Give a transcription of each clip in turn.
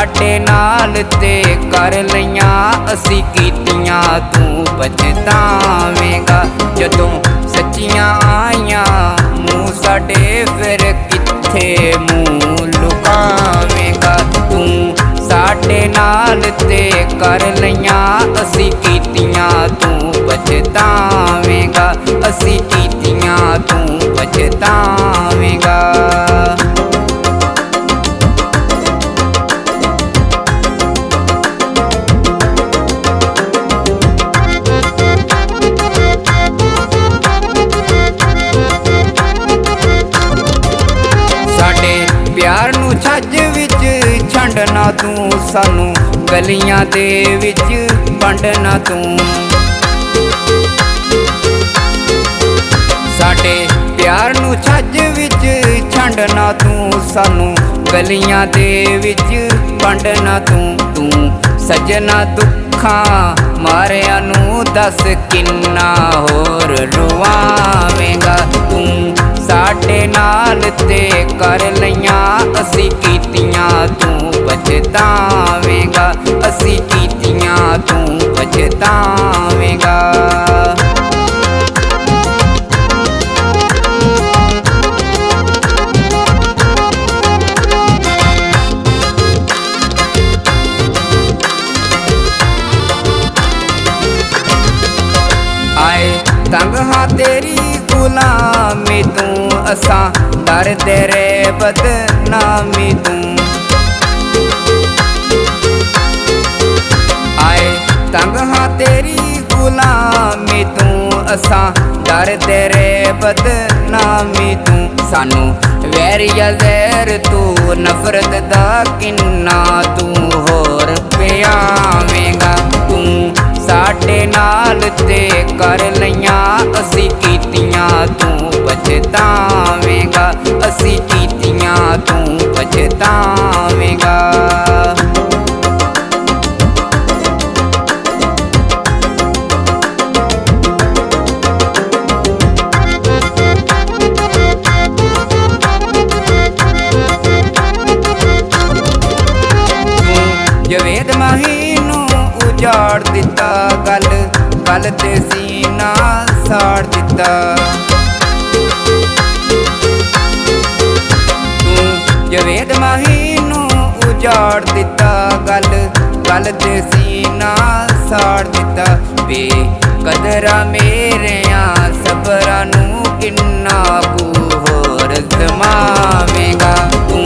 साडे नाल ते कर लईयां असी कीतियां तू पछतावेंगा। जदों सच्चियां आईयां मूंह साडे फिर कित्थे मूंह लुकावेंगा। तू साडे नाल ते कर लईयां असी कीतियां तू पछतावेंगा। असी कीतियां तू पछतावेंगा। प्यार नू छज विच छंडना तू सानू गलियां दे विच वंडना तू। साडे प्यार नू छज विच छंडना तू सानू गलियां दे विच वंडना तू। तू सजना दुखां मारिया नू दस किन्ना होर रुआवेंगा। तू साडे नाल ते कर लईयां असी कीतियां तू पछतावेंगा। असी कीतियां तू पछतावेंगा। आए तंग हाँ तेरी गुलामी तू असा डरदे रे बदनामी तू। आए तंग हाँ तेरी गुलामी तू असा डरदे रे बदनामी तू। सानू वैरिया ज़हर तू नफरत दा किन्ना तू होर पियावेंगा। तू साडे नाल ते कर लईयां असी कीतियां तू पछतावेंगा। असी कीतियां तू पछतावेंगा। जवेद माही नू उजाड़ दिता गल गल ते सीना साड़ दिता। तू जवेद माही नू उजाड़ दिता गल गल ते सीना साड़ दिता। बेकदरा मेरेयां सबरा नू किन्ना कू होर जमावेंगा। तू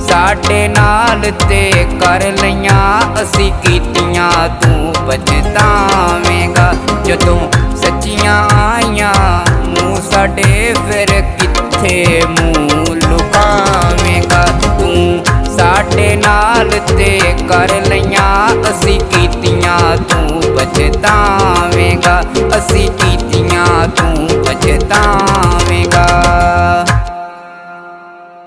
साडे नाल ते कर लईयां असी कीतियां तू पछतावेंगा। जदों सच्चियां आईयां मूंह साडे फिर कित्थे मूंह लुकावेंगा। तू साडे नाल ते कर